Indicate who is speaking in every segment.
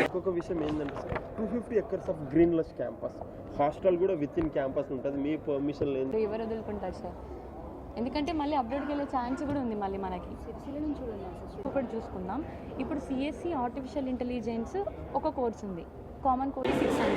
Speaker 1: ఇంకొక విషయం ఏంటంటే sir 250 acres of greenless campus, hostel కూడా విత్ ఇన్ క్యాంపస్ ఉంటుంది. మీ పర్మిషన్ లేదు,
Speaker 2: ఎవరు వదులుకుంటారు సార్? ఎందుకంటే మళ్ళీ అప్డేట్కి వెళ్ళే ఛాన్స్ కూడా ఉంది. మళ్ళీ మనకి ఒకటి చూసుకుందాం. ఇప్పుడు సిఎస్సి ఆర్టిఫిషియల్ ఇంటెలిజెన్స్ ఒక కోర్స్ ఉంది, కామన్ కోర్స్ 600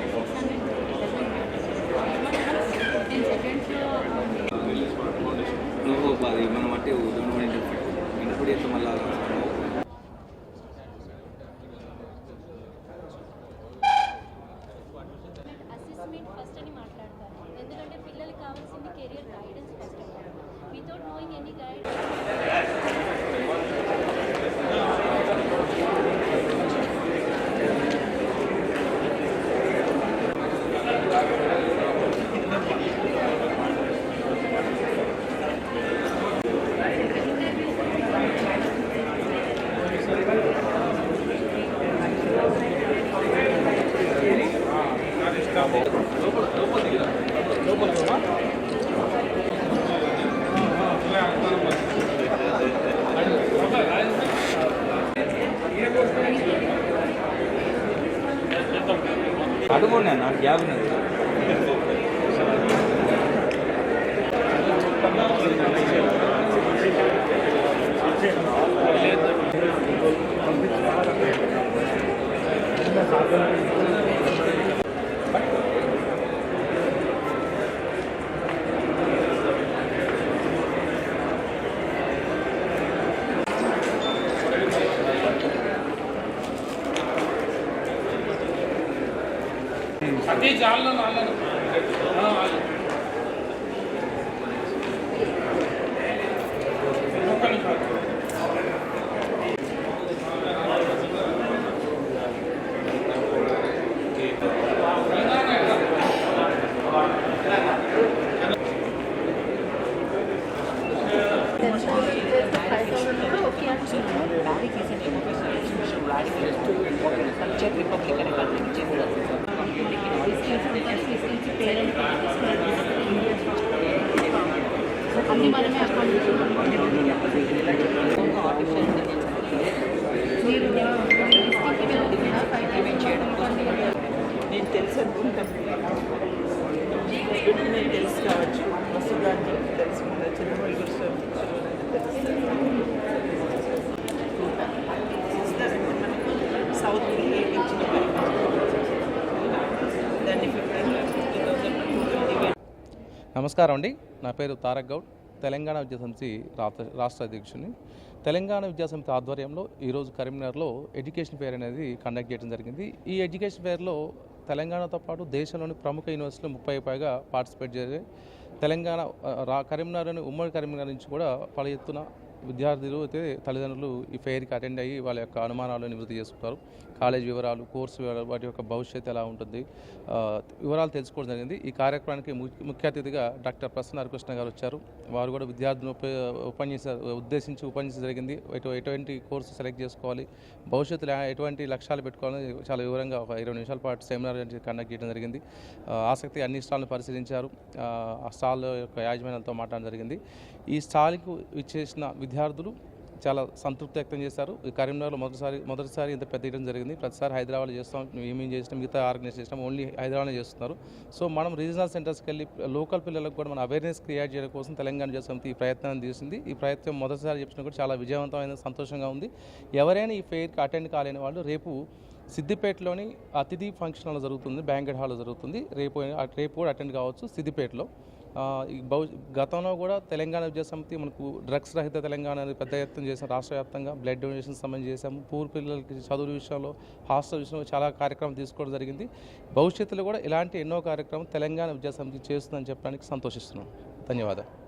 Speaker 3: అసెస్మెంట్ ఫస్ట్ అని మాట్లాడతారు. ఎందుకంటే పిల్లలకి కావాల్సింది career guidance first. Without knowing any guidance
Speaker 4: అడుగున్నా నాకు గ్యాప్ ఉన్నది.
Speaker 5: అదే జాల్లో నాలుగు
Speaker 2: అన్ని మనమే అకౌంట్
Speaker 6: నేను తెలుసు అనుకుంటాను, నేను తెలుసు కావచ్చు, మస్తు గాంధీ తెలుసుకుంటా, చిన్నమల్లి సౌత్ ఇచ్చిన దాన్ని
Speaker 7: నమస్కారం అండి, నా పేరు తారక్ గౌడ్, తెలంగాణ విద్యాసమితి రాష్ట్ర అధ్యక్షుని. తెలంగాణ విద్యాసమితి ఆధ్వర్యంలో ఈరోజు కరీంనగర్లో ఎడ్యుకేషన్ ఫెయిర్ అనేది కండక్ట్ చేయడం జరిగింది. ఈ ఎడ్యుకేషన్ ఫెయిర్లో తెలంగాణతో పాటు దేశంలోని ప్రముఖ యూనివర్సిటీలు 30 పైగా పార్టిసిపేట్ చేసి తెలంగాణ కరీంనగర్లోని ఉమ్మడి కరీంనగర్ నుంచి కూడా పలు ఎత్తున విద్యార్థులు అయితే తల్లిదండ్రులు ఈ ఫెయిర్కి అటెండ్ అయ్యి వాళ్ళ యొక్క అనుమానాలను నివృత్తి చేసుకుంటారు. కాలేజ్ వివరాలు, కోర్సు వివరాలు, వాటి యొక్క భవిష్యత్తు ఎలా ఉంటుంది, వివరాలు తెలుసుకోవడం జరిగింది. ఈ కార్యక్రమానికి ముఖ్య అతిథిగా డాక్టర్ ప్రసన్న హరికృష్ణ గారు వచ్చారు. వారు కూడా విద్యార్థులను ఉద్దేశించి ఉపన్యాసం జరిగింది. ఎటువంటి కోర్సు సెలెక్ట్ చేసుకోవాలి, భవిష్యత్తులో ఎటువంటి లక్ష్యాలు పెట్టుకోవాలని చాలా వివరంగా ఒక 20 నిమిషాల పాటు సెమినార్ కండక్ట్ చేయడం జరిగింది. ఆసక్తి అన్ని స్టాల్ను పరిశీలించారు. ఆ స్టాల్ యొక్క యాజమాన్యాలతో మాట్లాడడం జరిగింది. ఈ స్టాల్కు ఇచ్చేసిన విద్యార్థులు చాలా సంతృప్తి వ్యక్తం చేశారు. కరీంనగర్లో మొదటిసారి ఇంత పెద్ద ఇవ్వడం జరిగింది. ప్రతిసారి హైదరాబాద్లో చేస్తాం, ఏమేం చేసినాం, మిగతా ఆర్గనైజ్ చేసినాం, ఓన్లీ హైదరాబాద్లో చేస్తున్నారు. సో మనం రీజనల్ సెంటర్స్కి వెళ్ళి లోకల్ పిల్లలకు కూడా మన అవేర్నెస్ క్రియేట్ చేయడం కోసం తెలంగాణ విద్యాసమితి ఈ ప్రయత్నాన్ని చేసింది. ఈ ప్రయత్నం మొదటిసారి చెప్పినా కూడా చాలా విజయవంతమైన, సంతోషంగా ఉంది. ఎవరైనా ఈ ఫెయిర్కి అటెండ్ కాలేని వాళ్ళు రేపు సిద్దిపేటలోని అతిథి ఫంక్షన్ హాల్లో జరుగుతుంది, బ్యాంకెట్ హాల్లో జరుగుతుంది. రేపు కూడా అటెండ్ కావచ్చు. సిద్దిపేటలో గతంలో కూడా తెలంగాణ విద్యాసమితి మనకు డ్రగ్స్ రహిత తెలంగాణ అనేది పెద్ద ఎత్తున చేసాం. రాష్ట్ర వ్యాప్తంగా బ్లడ్ డొనేషన్ సంబంధించి చేసాము. పూర్ పిల్లలకి చదువు విషయంలో హాస్టల్ విషయంలో చాలా కార్యక్రమం తీసుకోవడం జరిగింది. భవిష్యత్తులో కూడా ఇలాంటి ఎన్నో కార్యక్రమం తెలంగాణ విద్యాసమితి చేస్తుందని చెప్పడానికి సంతోషిస్తున్నాను. ధన్యవాదాలు.